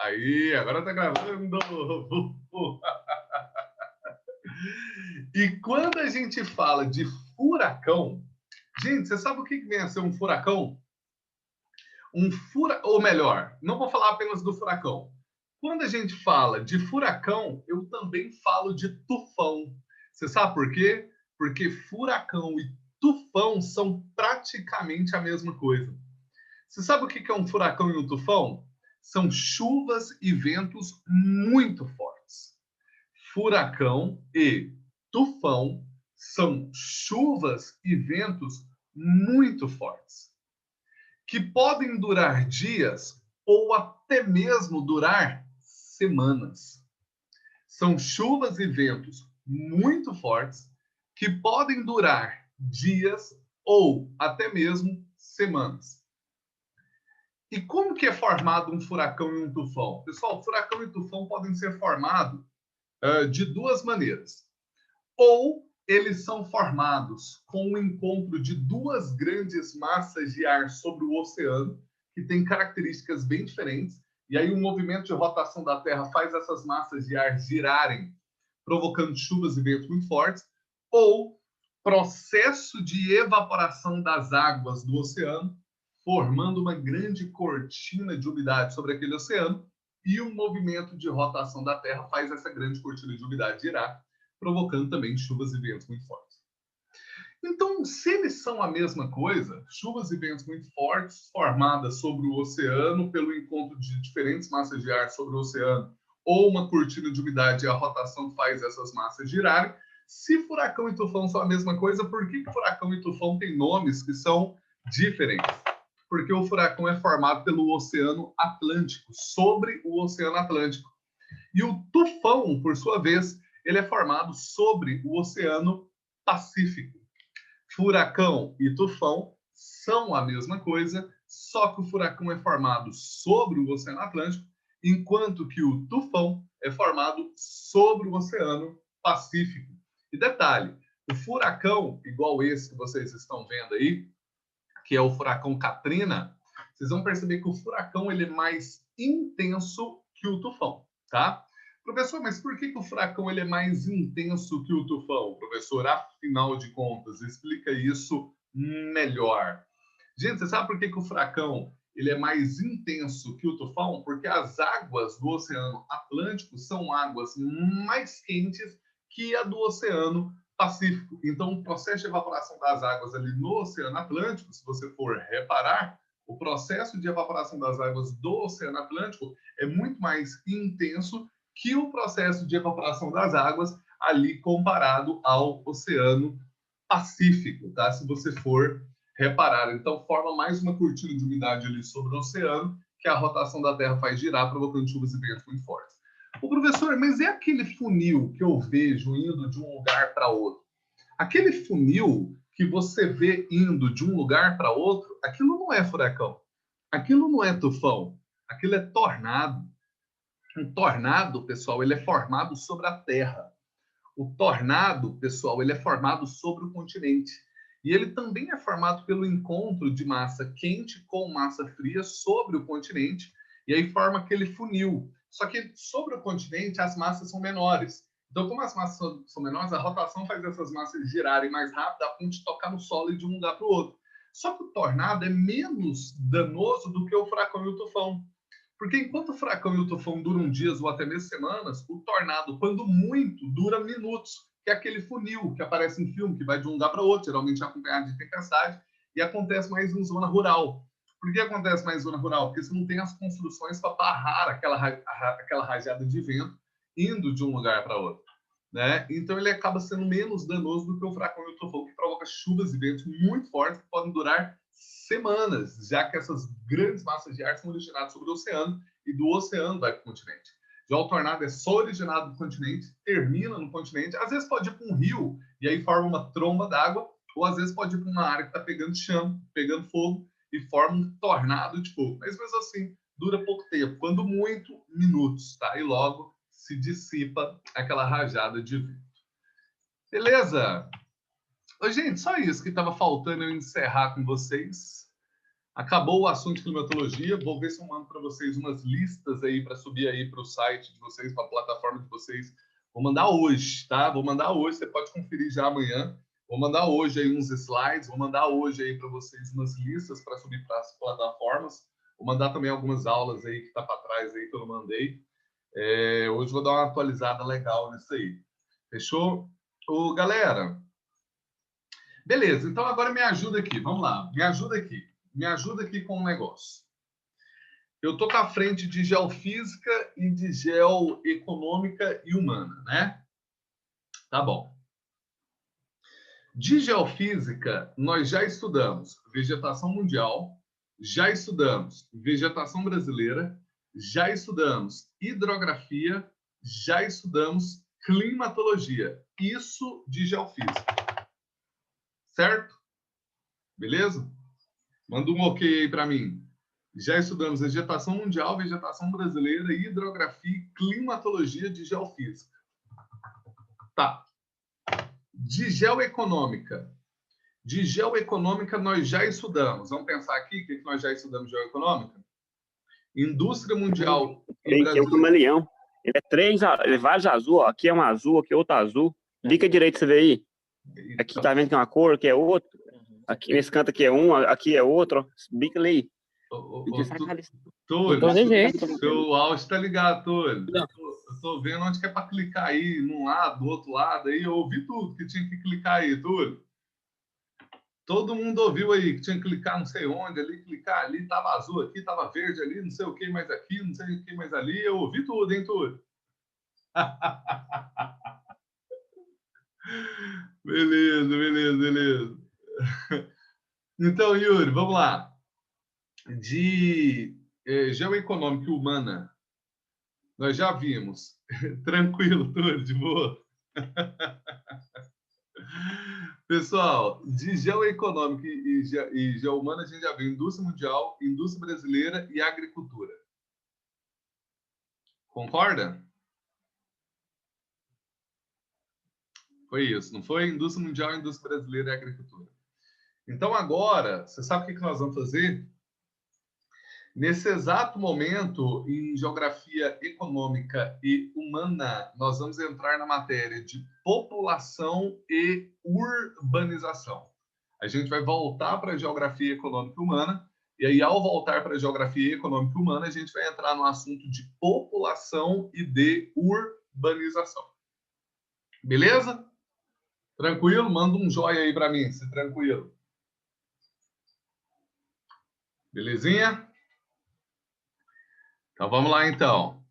Aí, agora tá gravando. E quando a gente fala de furacão, gente, você sabe o que vem a ser um furacão? Ou melhor, não vou falar apenas do furacão. Quando a gente fala de furacão, eu também falo de tufão. Você sabe por quê? Porque furacão e tufão são praticamente a mesma coisa. Você sabe o que é um furacão e um tufão? São chuvas e ventos muito fortes. Furacão e tufão são chuvas e ventos muito fortes, que podem durar dias ou até mesmo durar semanas. São chuvas e ventos muito fortes que podem durar dias ou até mesmo semanas. E como que é formado um furacão e um tufão? Pessoal, furacão e tufão podem ser formados de duas maneiras. Ou eles são formados com o encontro de duas grandes massas de ar sobre o oceano, que têm características bem diferentes, e aí o movimento de rotação da Terra faz essas massas de ar girarem, provocando chuvas e ventos muito fortes, ou processo de evaporação das águas do oceano, formando uma grande cortina de umidade sobre aquele oceano, e o movimento de rotação da Terra faz essa grande cortina de umidade girar, provocando também chuvas e ventos muito fortes. Então, se eles são a mesma coisa, chuvas e ventos muito fortes formadas sobre o oceano pelo encontro de diferentes massas de ar sobre o oceano, ou uma cortina de umidade e a rotação faz essas massas girarem, se furacão e tufão são a mesma coisa, por que furacão e tufão têm nomes que são diferentes? Porque o furacão é formado pelo Oceano Atlântico, sobre o Oceano Atlântico. E o tufão, por sua vez, ele é formado sobre o Oceano Pacífico. Furacão e tufão são a mesma coisa, só que o furacão é formado sobre o Oceano Atlântico, enquanto que o tufão é formado sobre o Oceano Pacífico. E detalhe, o furacão, igual esse que vocês estão vendo aí, que é o furacão Katrina, vocês vão perceber que o furacão ele é mais intenso que o tufão, tá? Professor, mas por que o furacão ele é mais intenso que o tufão? Professor, afinal de contas, explica isso melhor. Gente, você sabe por que o furacão ele é mais intenso que o tufão? Porque as águas do Oceano Atlântico são águas mais quentes que a do Oceano Pacífico. Então, o processo de evaporação das águas ali no Oceano Atlântico, se você for reparar, o processo de evaporação das águas do Oceano Atlântico é muito mais intenso que o processo de evaporação das águas ali comparado ao Oceano Pacífico, tá? Se você for reparar. Então, forma mais uma cortina de umidade ali sobre o oceano, que a rotação da Terra faz girar, provocando chuvas e ventos muito fortes. O professor, mas é aquele funil que eu vejo indo de um lugar para outro? Aquele funil que você vê indo de um lugar para outro, aquilo não é furacão. Aquilo não é tufão. Aquilo é tornado. Um tornado, pessoal, ele é formado sobre a Terra. O tornado, pessoal, ele é formado sobre o continente. E ele também é formado pelo encontro de massa quente com massa fria sobre o continente, e aí forma aquele funil. Só que sobre o continente as massas são menores. Então, como as massas são menores, a rotação faz essas massas girarem mais rápido a ponto de tocar no solo e de um lugar para o outro. Só que o tornado é menos danoso do que o furacão e o tufão. Porque enquanto o furacão e o tufão duram dias ou até mesmo semanas, o tornado, quando muito, dura minutos, que é aquele funil que aparece em filme, que vai de um lugar para outro, geralmente acompanhado de tempestade, e acontece mais em zona rural. Por que acontece mais em zona rural? Porque você não tem as construções para barrar aquela rajada de vento indo de um lugar para outro. Né? Então ele acaba sendo menos danoso do que o furacão e o tufão, que provoca chuvas e ventos muito fortes que podem durar semanas, já que essas grandes massas de ar são originadas sobre o oceano e do oceano vai para o continente. Já o tornado é só originado do continente, termina no continente, às vezes pode ir para um rio e aí forma uma tromba d'água, ou às vezes pode ir para uma área que está pegando chão, pegando fogo e forma um tornado de fogo. Mas mesmo assim, dura pouco tempo, quando muito, minutos, tá? E logo se dissipa aquela rajada de vento. Beleza? Ô, gente, só isso que estava faltando eu encerrar com vocês. Acabou o assunto de climatologia. Vou ver se eu mando para vocês umas listas aí para subir aí para o site de vocês, para a plataforma de vocês. Vou mandar hoje, tá? Vou mandar hoje. Você pode conferir já amanhã. Vou mandar hoje aí uns slides. Vou mandar hoje aí para vocês umas listas para subir para as plataformas. Vou mandar também algumas aulas aí que está para trás aí que eu não mandei. Hoje vou dar uma atualizada legal nisso aí. Fechou? Ô, galera, beleza. Então agora me ajuda aqui. Vamos lá. Me ajuda aqui. Me ajuda aqui com um negócio. Eu estou com a frente de geofísica e de geoeconômica e humana, né? Tá bom. De geofísica, nós já estudamos vegetação mundial, já estudamos vegetação brasileira, já estudamos hidrografia, já estudamos climatologia. Isso de geofísica. Certo? Beleza? Manda um ok aí para mim. Já estudamos vegetação mundial, vegetação brasileira, hidrografia e climatologia de geofísica. Tá. De geoeconômica. De geoeconômica nós já estudamos. Vamos pensar aqui o que nós já estudamos de geoeconômica? Indústria mundial em Brasil. Tem um camaleão. Ele é vários azul, ó. Aqui é um azul, aqui é outro azul. Bica direito, você vê aí. Aqui tá vendo que é uma cor, aqui é outro. Aqui nesse canto aqui é um, aqui é outro. Bica ali. Túlio, seu áudio tá ligado, Túlio. Eu tô vendo onde que é para clicar aí, num lado, do outro lado aí. Eu ouvi tudo que tinha que clicar aí, Túlio. Todo mundo ouviu aí que tinha que clicar não sei onde, ali, clicar ali, tava azul aqui, tava verde ali, não sei o que mais aqui, não sei o que mais ali. Eu ouvi tudo, hein, Túlio? Beleza, beleza, beleza. Então, Yuri, vamos lá. De geoeconômica e humana, nós já vimos. Tranquilo, Túlio, de boa. Pessoal, de geoeconômica e geohumana, a gente já viu indústria mundial, indústria brasileira e agricultura. Concorda? Foi isso, não foi? Indústria mundial, indústria brasileira e agricultura. Então, agora, você sabe o que nós vamos fazer? Nesse exato momento, em geografia econômica e humana, nós vamos entrar na matéria de população e urbanização. A gente vai voltar para a geografia econômica e humana, e aí, ao voltar para a geografia econômica e humana, a gente vai entrar no assunto de população e de urbanização. Beleza? Tranquilo? Manda um joia aí para mim, se tranquilo. Belezinha? Então, vamos lá, então.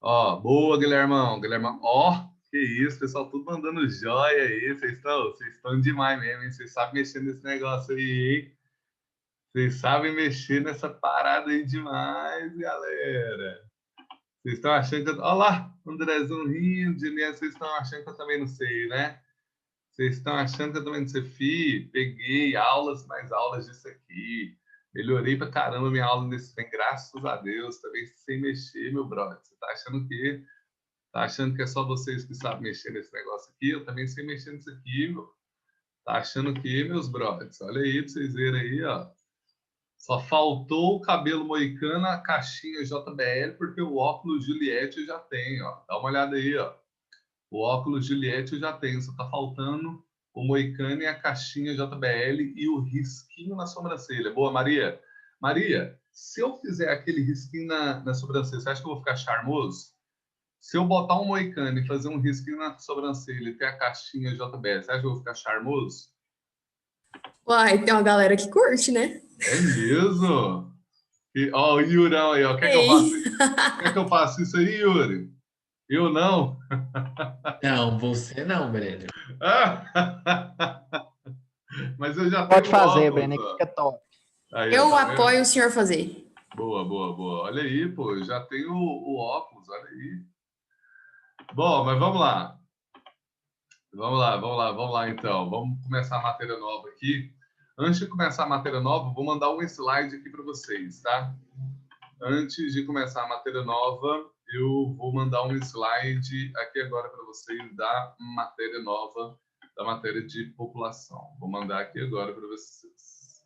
Ó, boa, Guilhermão. Guilhermão, ó, que isso, pessoal, tudo mandando joia aí. Vocês estão demais mesmo, hein? Vocês sabem mexer nesse negócio aí, hein? Vocês sabem mexer nessa parada aí demais, galera. Vocês estão achando que eu... Olha lá, Andrezão rindo, Diné, vocês estão achando que eu também não sei, né? Vocês estão achando que eu também não sei. Peguei aulas, mais aulas disso aqui. Melhorei pra caramba minha aula nesse trem, graças a Deus. Também sem mexer, meu brother. Você tá achando que... Tá achando que é só vocês que sabem mexer nesse negócio aqui? Eu também sei mexer nisso aqui, meu. Tá achando que, meus brothers? Olha aí pra vocês verem aí, ó. Só faltou o cabelo moicano, a caixinha JBL, porque o óculos Juliette eu já tenho, ó. Dá uma olhada aí, ó. O óculos Juliette eu já tenho. Só tá faltando o moicano e a caixinha JBL e o risquinho na sobrancelha. Boa, Maria. Maria, se eu fizer aquele risquinho na sobrancelha, você acha que eu vou ficar charmoso? Se eu botar um moicano e fazer um risquinho na sobrancelha e ter a caixinha JBL, você acha que eu vou ficar charmoso? Uai, tem uma galera que curte, né? É mesmo? Ó, o Yurão aí, ó. Quer que eu faça isso aí, Yuri? Eu não? Não, você não, Breno. Mas eu já Pode tenho fazer, óculos, Breno, ó. fica top. Aí, Eu ó, tá apoio vendo? o senhor fazer. Boa, boa, boa. Olha aí, pô, eu já tenho o óculos, olha aí. Bom, mas vamos lá. Vamos lá, então. Vamos começar a matéria nova aqui. Antes de começar a matéria nova, vou mandar um slide aqui para vocês, tá? Antes de começar a matéria nova, eu vou mandar um slide aqui agora para vocês da matéria nova, da matéria de população. Vou mandar aqui agora para vocês.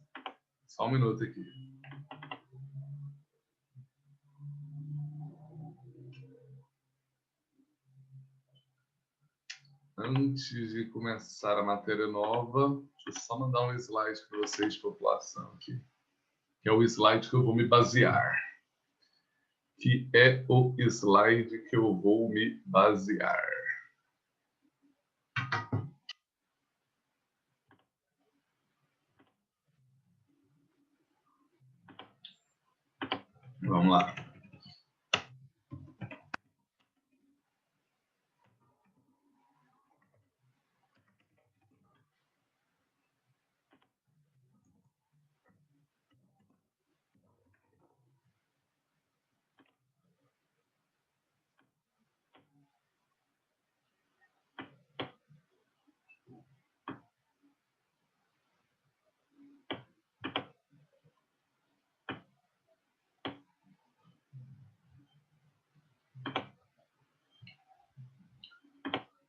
Só um minuto aqui. Antes de começar a matéria nova, deixa eu só mandar um slide para vocês, população, aqui. Que é o slide que eu vou me basear. Que é o slide que eu vou me basear. Vamos lá.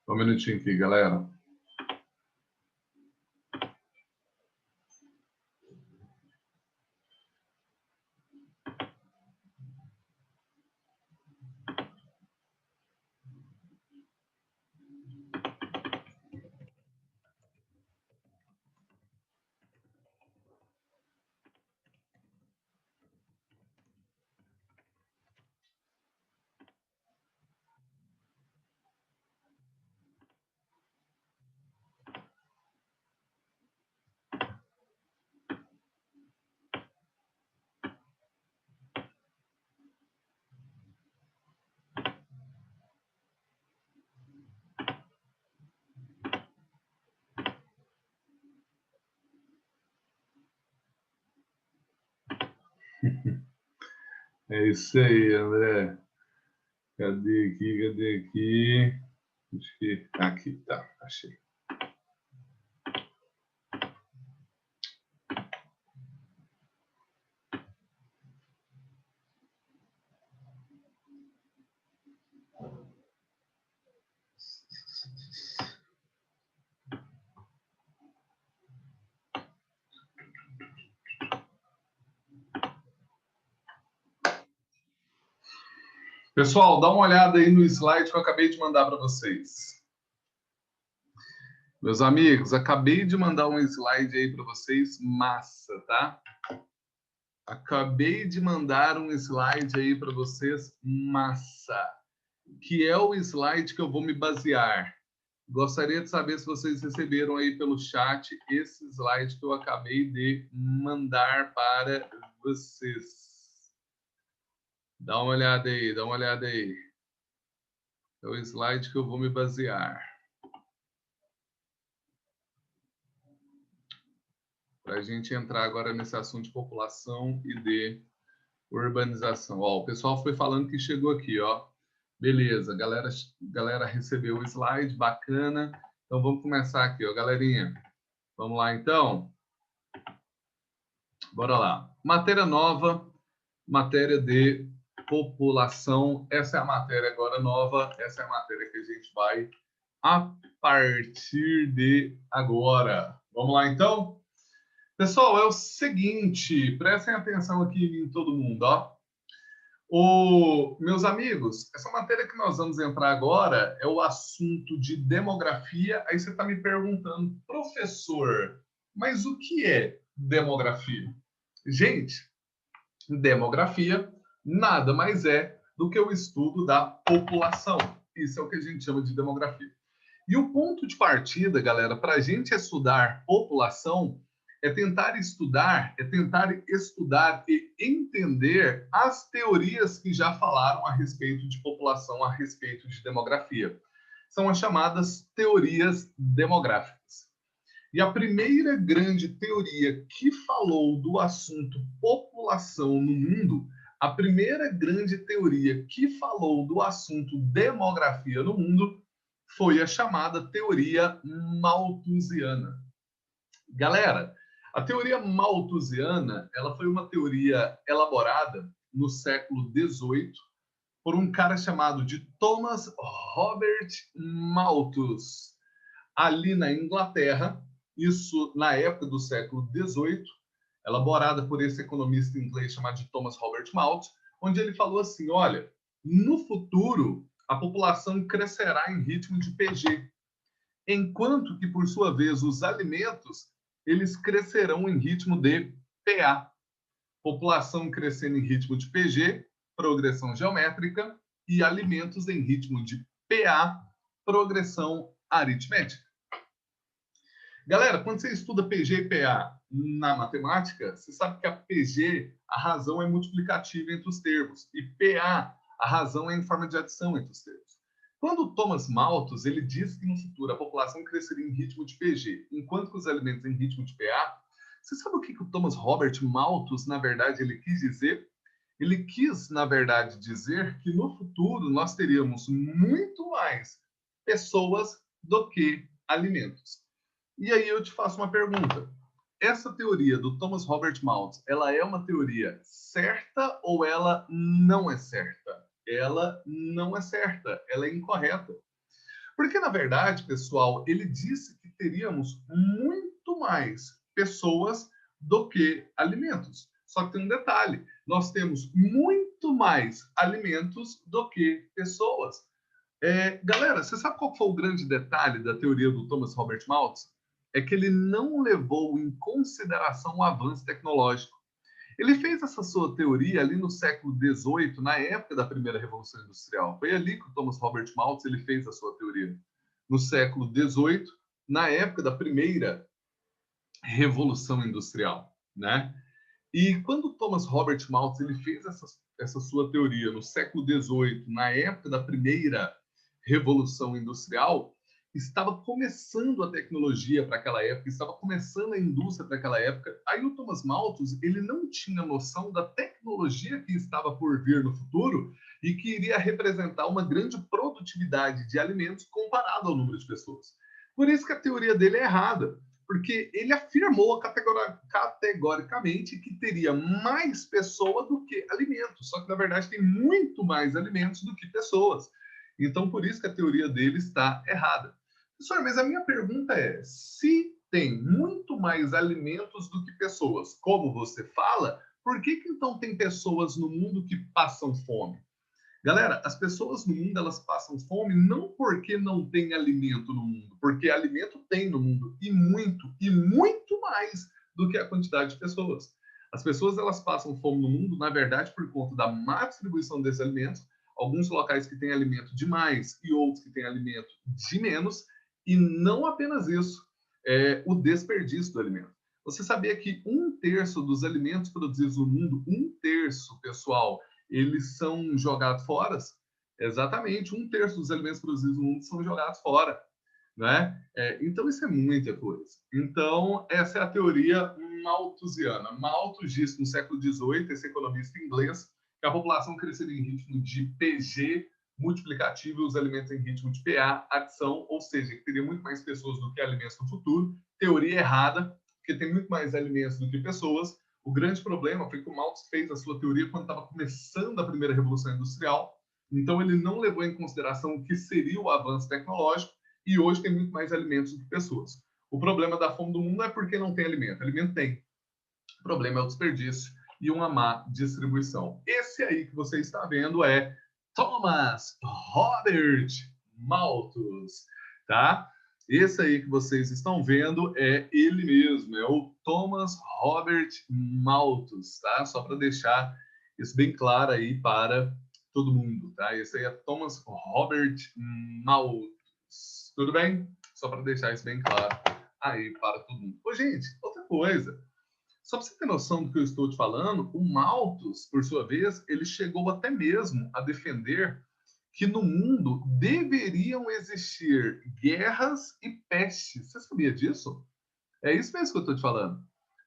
Um minutinho aqui, galera. É isso aí, André. Cadê aqui? Cadê aqui? Acho que aqui, tá. Achei. Pessoal, dá uma olhada aí no slide que eu acabei de mandar para vocês. Meus amigos, acabei de mandar um slide aí para vocês, massa, tá? Acabei de mandar um slide aí para vocês, massa, que é o slide que eu vou me basear. Gostaria de saber se vocês receberam aí pelo chat esse slide que eu acabei de mandar para vocês. Dá uma olhada aí, dá uma olhada aí. É o slide que eu vou me basear. Para a gente entrar agora nesse assunto de população e de urbanização. Ó, o pessoal foi falando que chegou aqui, ó. Beleza, galera recebeu o slide, bacana. Então vamos começar aqui, ó, galerinha. Vamos lá, então. Bora lá. Matéria nova, matéria de população. Essa é a matéria agora nova, essa é a matéria que a gente vai a partir de agora. Vamos lá, então? Pessoal, é o seguinte, prestem atenção aqui em todo mundo, ó. Meus amigos, essa matéria que nós vamos entrar agora é o assunto de demografia. Aí você está me perguntando, professor, mas o que é demografia? Gente, demografia nada mais é do que o estudo da população. Isso é o que a gente chama de demografia. E o ponto de partida, galera, para a gente estudar população é tentar estudar e entender as teorias que já falaram a respeito de população, a respeito de demografia. São as chamadas teorias demográficas. E a primeira grande teoria que falou do assunto população no mundo, a primeira grande teoria que falou do assunto demografia no mundo, foi a chamada teoria malthusiana. Galera, a teoria malthusiana, ela foi uma teoria elaborada no século XVIII por um cara chamado de Thomas Robert Malthus, ali na Inglaterra, isso na época do século XVIII. elaborada por esse economista inglês chamado de Thomas Robert Malthus, onde ele falou assim, olha, no futuro, a população crescerá em ritmo de PG, enquanto que, por sua vez, os alimentos, eles crescerão em ritmo de PA. População crescendo em ritmo de PG, progressão geométrica, e alimentos em ritmo de PA, progressão aritmética. Galera, quando você estuda PG e PA na matemática, você sabe que a PG, a razão é multiplicativa entre os termos, e PA, a razão é em forma de adição entre os termos. Quando o Thomas Malthus, ele diz que no futuro a população cresceria em ritmo de PG, enquanto que os alimentos em ritmo de PA, você sabe o que o Thomas Robert Malthus, na verdade, ele quis dizer? Ele quis, na verdade, dizer que no futuro nós teríamos muito mais pessoas do que alimentos. E aí eu te faço uma pergunta. Essa teoria do Thomas Robert Malthus, ela é uma teoria certa ou ela não é certa? Ela não é certa, ela é incorreta. Porque, na verdade, pessoal, ele disse que teríamos muito mais pessoas do que alimentos. Só que tem um detalhe, nós temos muito mais alimentos do que pessoas. Galera, você sabe qual foi o grande detalhe da teoria do Thomas Robert Malthus? É que ele não levou em consideração o avanço tecnológico. Ele fez essa sua teoria ali no século XVIII, na época da primeira Revolução Industrial. Foi ali que o Thomas Robert Malthus ele fez a sua teoria. No século XVIII, na época da primeira Revolução Industrial, né? E quando o Thomas Robert Malthus ele fez essa sua teoria no século XVIII, na época da primeira Revolução Industrial, estava começando a tecnologia para aquela época, estava começando a indústria para aquela época. Aí o Thomas Malthus ele não tinha noção da tecnologia que estava por vir no futuro e que iria representar uma grande produtividade de alimentos comparado ao número de pessoas. Por isso que a teoria dele é errada, porque ele afirmou categoricamente que teria mais pessoa do que alimentos, só que na verdade tem muito mais alimentos do que pessoas. Então, por isso que a teoria dele está errada. Professor, mas a minha pergunta é, se tem muito mais alimentos do que pessoas, como você fala, por que então tem pessoas no mundo que passam fome? Galera, as pessoas no mundo, elas passam fome não porque não tem alimento no mundo, porque alimento tem no mundo, e muito mais do que a quantidade de pessoas. As pessoas, elas passam fome no mundo, na verdade, por conta da má distribuição desses alimentos, alguns locais que têm alimento demais e outros que têm alimento de menos, e não apenas isso, o desperdício do alimento. Você sabia que 1/3 dos alimentos produzidos no mundo, 1/3, pessoal, eles são jogados fora? Exatamente, 1/3 dos alimentos produzidos no mundo são jogados fora, né? Então, isso é muita coisa. Então, essa é a teoria malthusiana. Malthus disse no século XVIII, esse economista inglês, que a população cresceria em ritmo de PG multiplicativo e os alimentos em ritmo de PA, adição, ou seja, que teria muito mais pessoas do que alimentos no futuro. Teoria errada, porque tem muito mais alimentos do que pessoas. O grande problema foi que o Malthus fez a sua teoria quando estava começando a primeira Revolução Industrial, então ele não levou em consideração o que seria o avanço tecnológico, e hoje tem muito mais alimentos do que pessoas. O problema da fome do mundo não é porque não tem alimento, alimento tem. O problema é o desperdício e uma má distribuição. Esse aí que você está vendo é Thomas Robert Malthus, tá? Esse aí que vocês estão vendo é ele mesmo, é o Thomas Robert Malthus, tá? Só para deixar isso bem claro aí para todo mundo, tá? Esse aí é Thomas Robert Malthus, tudo bem? Só para deixar isso bem claro aí para todo mundo. Ô, gente, outra coisa. Só para você ter noção do que eu estou te falando, o Malthus, por sua vez, ele chegou até mesmo a defender que no mundo deveriam existir guerras e pestes. Você sabia disso? É isso mesmo que eu estou te falando.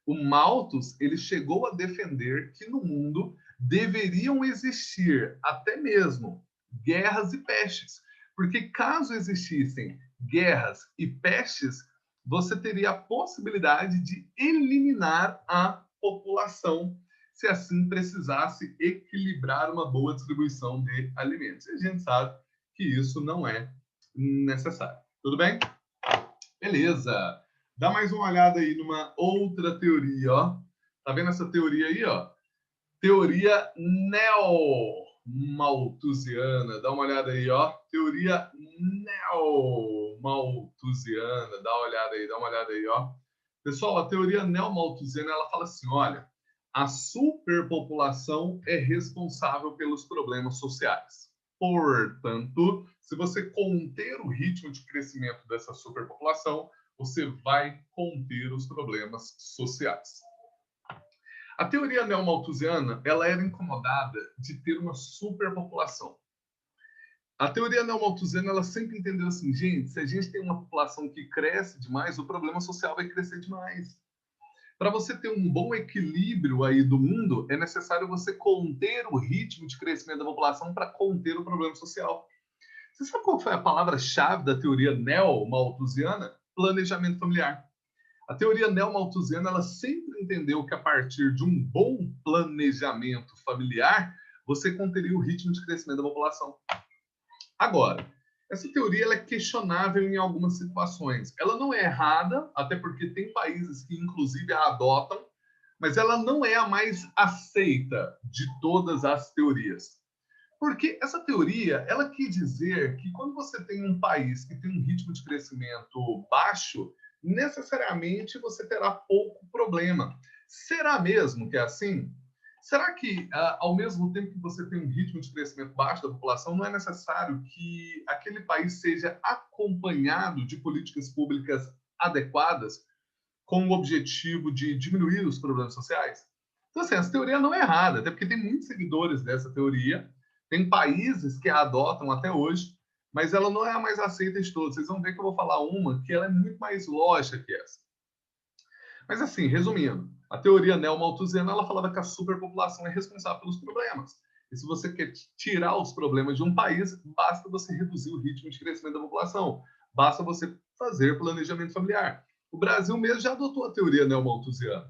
O Malthus, ele chegou a defender que no mundo deveriam existir até mesmo guerras e pestes. Porque caso existissem guerras e pestes, você teria a possibilidade de eliminar a população, se assim precisasse equilibrar uma boa distribuição de alimentos. E a gente sabe que isso não é necessário. Tudo bem? Beleza. Dá mais uma olhada aí numa outra teoria, ó. Tá vendo essa teoria aí, ó? Teoria neo-malthusiana. Dá uma olhada aí, ó. Teoria neo-malthusiana. Dá uma olhada aí, ó. Pessoal, a teoria neo-malthusiana, ela fala assim, olha, a superpopulação é responsável pelos problemas sociais. Portanto, se você conter o ritmo de crescimento dessa superpopulação, você vai conter os problemas sociais. A teoria neo-malthusiana, ela era incomodada de ter uma superpopulação. A teoria neo-malthusiana, ela sempre entendeu assim, gente, se a gente tem uma população que cresce demais, o problema social vai crescer demais. Para você ter um bom equilíbrio aí do mundo, é necessário você conter o ritmo de crescimento da população para conter o problema social. Você sabe qual foi a palavra-chave da teoria neo-malthusiana? Planejamento familiar. A teoria neo-malthusiana, ela sempre entendeu que a partir de um bom planejamento familiar, você conteria o ritmo de crescimento da população. Agora, essa teoria ela é questionável em algumas situações. Ela não é errada, até porque tem países que inclusive a adotam, mas ela não é a mais aceita de todas as teorias. Porque essa teoria, ela quer dizer que quando você tem um país que tem um ritmo de crescimento baixo, necessariamente você terá pouco problema. Será mesmo que é assim? Será que, ao mesmo tempo que você tem um ritmo de crescimento baixo da população, não é necessário que aquele país seja acompanhado de políticas públicas adequadas com o objetivo de diminuir os problemas sociais? Então, assim, essa teoria não é errada, até porque tem muitos seguidores dessa teoria, tem países que a adotam até hoje, mas ela não é a mais aceita de todas. Vocês vão ver que eu vou falar uma que ela é muito mais lógica que essa. Mas assim, resumindo, a teoria neo-malthusiana, ela falava que a superpopulação é responsável pelos problemas. E se você quer tirar os problemas de um país, basta você reduzir o ritmo de crescimento da população. Basta você fazer planejamento familiar. O Brasil mesmo já adotou a teoria neo-malthusiana.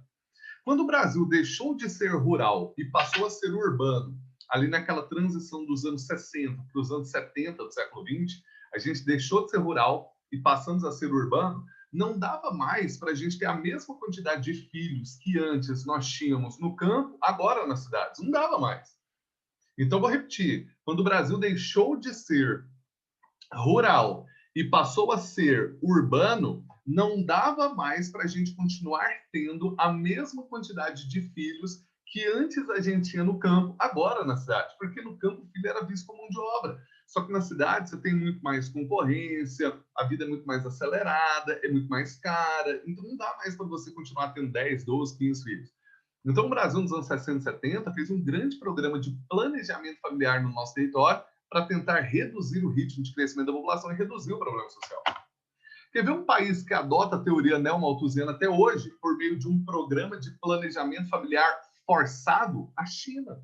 Quando o Brasil deixou de ser rural e passou a ser urbano, ali naquela transição dos anos 60 para os anos 70 do século 20, a gente deixou de ser rural e passamos a ser urbano, não dava mais para a gente ter a mesma quantidade de filhos que antes nós tínhamos no campo, agora nas cidades. Não dava mais. Então, vou repetir. Quando o Brasil deixou de ser rural e passou a ser urbano, não dava mais para a gente continuar tendo a mesma quantidade de filhos que antes a gente tinha no campo, agora na cidade. Porque no campo o filho era visto como mão de obra. Só que na cidade você tem muito mais concorrência, a vida é muito mais acelerada, é muito mais cara. Então não dá mais para você continuar tendo 10, 12, 15 filhos. Então o Brasil nos anos 60 e 70 fez um grande programa de planejamento familiar no nosso território para tentar reduzir o ritmo de crescimento da população e reduzir o problema social. Quer ver um país que adota a teoria neo-malthusiana até hoje por meio de um programa de planejamento familiar forçado? A China.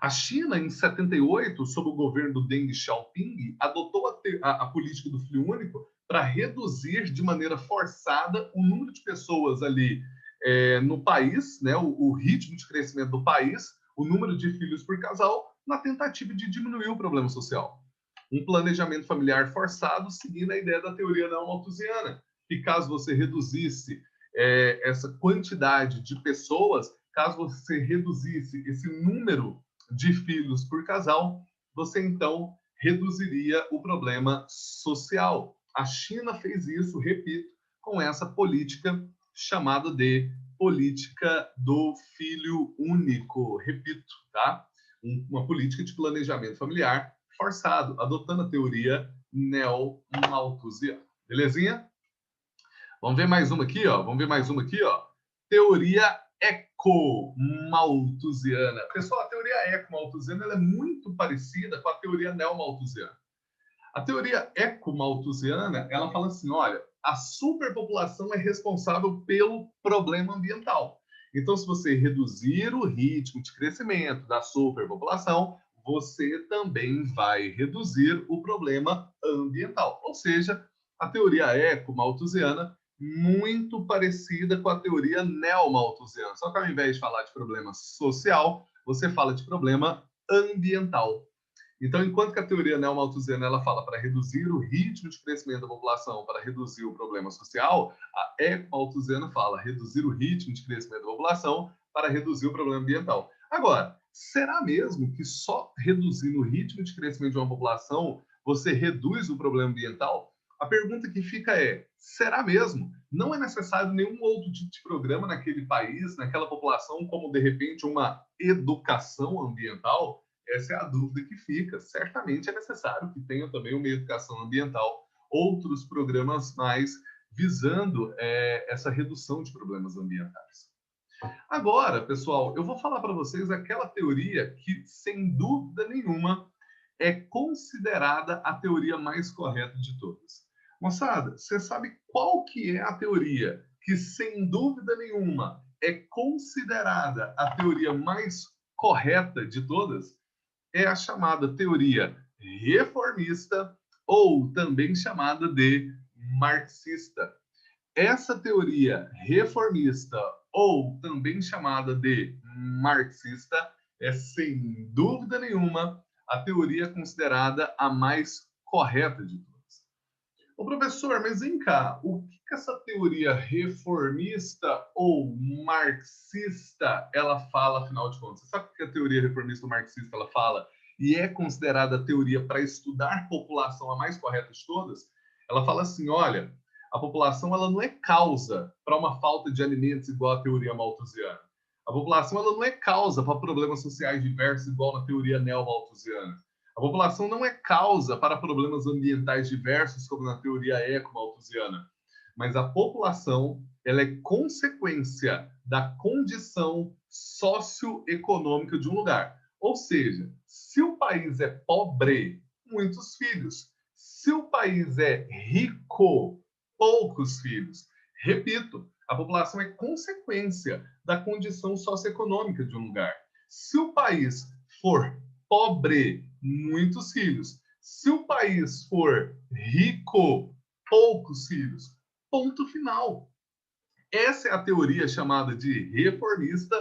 A China, em 78, sob o governo do Deng Xiaoping, adotou a política do filho único para reduzir de maneira forçada o número de pessoas ali no país, né, o ritmo de crescimento do país, o número de filhos por casal, na tentativa de diminuir o problema social. Um planejamento familiar forçado, seguindo a ideia da teoria neo-malthusiana, que caso você reduzisse essa quantidade de pessoas, caso você reduzisse esse número de filhos por casal, você então reduziria o problema social. A China fez isso, repito, com essa política chamada de política do filho único. Repito, tá? Uma política de planejamento familiar forçado, adotando a teoria neo-malthusiana. Belezinha? Vamos ver mais uma aqui, ó. Teoria eco-malthusiana. Pessoal, a teoria eco-malthusiana é muito parecida com a teoria neo-malthusiana. A teoria eco-malthusiana, ela fala assim, olha, a superpopulação é responsável pelo problema ambiental. Então, se você reduzir o ritmo de crescimento da superpopulação, você também vai reduzir o problema ambiental. Ou seja, a teoria eco-malthusiana muito parecida com a teoria neo-malthusiana. Só que ao invés de falar de problema social, você fala de problema ambiental. Então, enquanto que a teoria neomalthusiana ela fala para reduzir o ritmo de crescimento da população, para reduzir o problema social, a ecomalthusiana fala reduzir o ritmo de crescimento da população para reduzir o problema ambiental. Agora, será mesmo que só reduzindo o ritmo de crescimento de uma população você reduz o problema ambiental? A pergunta que fica é, será mesmo? Não é necessário nenhum outro tipo de programa naquele país, naquela população, como, de repente, uma educação ambiental? Essa é a dúvida que fica. Certamente é necessário que tenha também uma educação ambiental, outros programas mais visando essa redução de problemas ambientais. Agora, pessoal, eu vou falar para vocês aquela teoria que, sem dúvida nenhuma, é considerada a teoria mais correta de todas. Moçada, você sabe qual que é a teoria que, sem dúvida nenhuma, é considerada a teoria mais correta de todas? É a chamada teoria reformista ou também chamada de marxista. Essa teoria reformista ou também chamada de marxista é, sem dúvida nenhuma, a teoria considerada a mais correta de todas. Ô, professor, mas vem cá, o que essa teoria reformista ou marxista ela fala, afinal de contas? Você sabe o que a teoria reformista ou marxista ela fala? E é considerada a teoria para estudar população a mais correta de todas? Ela fala assim, olha, a população ela não é causa para uma falta de alimentos igual a teoria malthusiana. A população ela não é causa para problemas sociais diversos igual na teoria neo-malthusiana. A população não é causa para problemas ambientais diversos, como na teoria eco-malthusiana, mas a população ela é consequência da condição socioeconômica de um lugar. Ou seja, se o país é pobre, muitos filhos. Se o país é rico, poucos filhos. Repito, a população é consequência da condição socioeconômica de um lugar. Se o país for pobre, muitos filhos. Se o país for rico, poucos filhos. Ponto final. Essa é a teoria chamada de reformista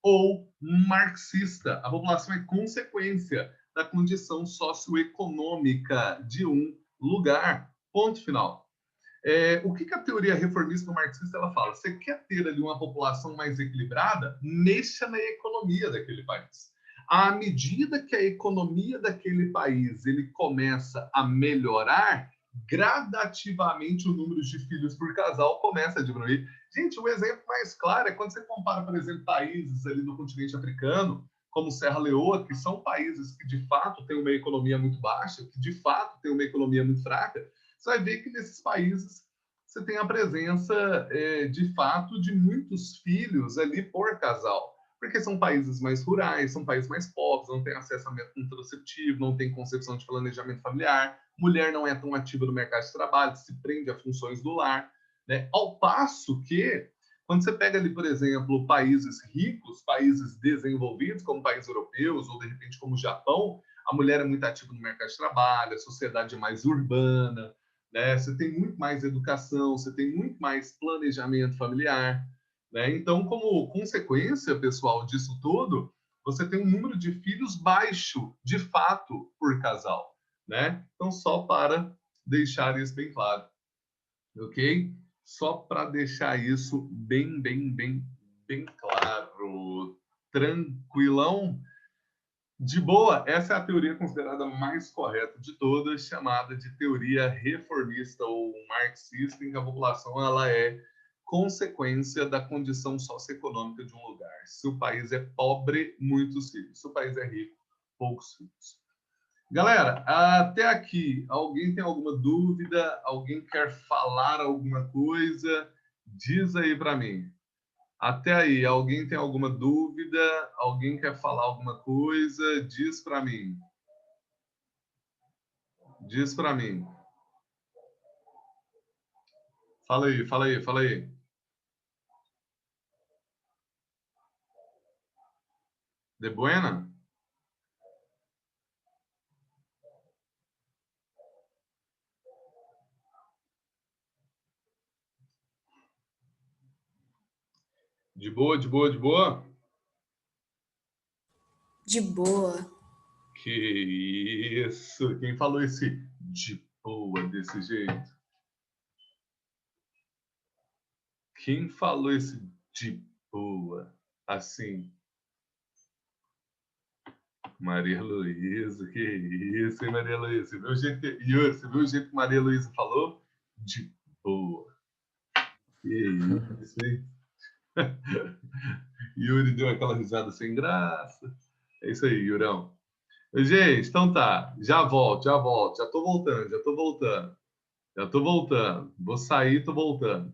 ou marxista. A população é consequência da condição socioeconômica de um lugar. Ponto final. O que a teoria reformista ou marxista ela fala? Você quer ter ali uma população mais equilibrada? Mexa na economia daquele país. À medida que a economia daquele país ele começa a melhorar, gradativamente o número de filhos por casal começa a diminuir. Gente, o exemplo mais claro é quando você compara, por exemplo, países ali do continente africano, como Serra Leoa, que são países que de fato têm uma economia muito baixa, que de fato têm uma economia muito fraca. Você vai ver que nesses países você tem a presença, de fato, de muitos filhos ali por casal. Porque são países mais rurais, são países mais pobres, não tem acesso a método contraceptivo, não tem concepção de planejamento familiar, mulher não é tão ativa no mercado de trabalho, se prende a funções do lar. Né? Ao passo que, quando você pega ali, por exemplo, países ricos, países desenvolvidos, como países europeus, ou de repente como o Japão, a mulher é muito ativa no mercado de trabalho, a sociedade é mais urbana, né? Você tem muito mais educação, você tem muito mais planejamento familiar, né? Então, como consequência, pessoal, disso tudo, você tem um número de filhos baixo, de fato, por casal, né? Então, só para deixar isso bem claro, ok? Só para deixar isso bem claro. Tranquilão? De boa, essa é a teoria considerada mais correta de todas, chamada de teoria reformista ou marxista, em que a população ela é consequência da condição socioeconômica de um lugar. Se o país é pobre, muitos filhos. Se o país é rico, poucos filhos. Galera, até aqui, alguém tem alguma dúvida? Alguém quer falar alguma coisa? Diz aí para mim. Até aí, alguém tem alguma dúvida? Alguém quer falar alguma coisa? Diz para mim. Diz para mim. Fala aí, fala aí, fala aí. De buena? De boa, de boa, de boa? De boa. Que isso? Quem falou esse de boa desse jeito? Quem falou esse de boa assim? Maria Luísa, que isso, hein, Maria Luísa? Você viu o jeito que... Yuri, você viu o jeito que Maria Luísa falou? De boa. Que isso, hein? Yuri deu aquela risada sem graça. É isso aí, Yurão. Gente, então tá. Já volto, já volto. Já tô voltando, já tô voltando. Já tô voltando. Vou sair, tô voltando.